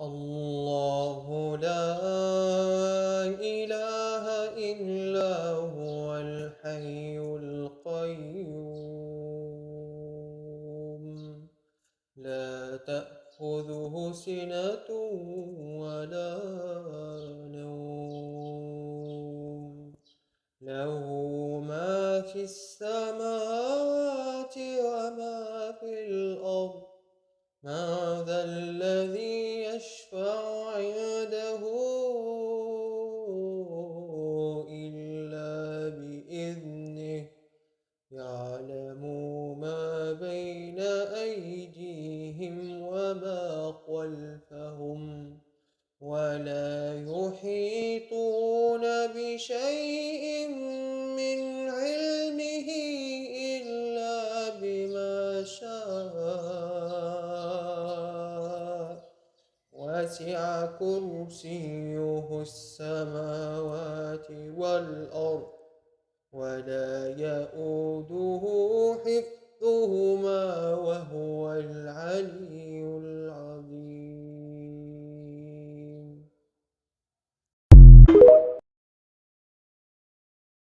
الله لا إله إلا هو الحي القيوم لا تأخذه سنة ولا نوم له ما في السماوات وما في الأرض من ذا الذي يشفع عنده إلا بإذنه يعلم ما بين أيديهم وما خلفهم ولا يحيطون بشيء من علمه إلا بما شاء وسع كرسيه السماوات والأرض ولا يئوده حفظهما وهو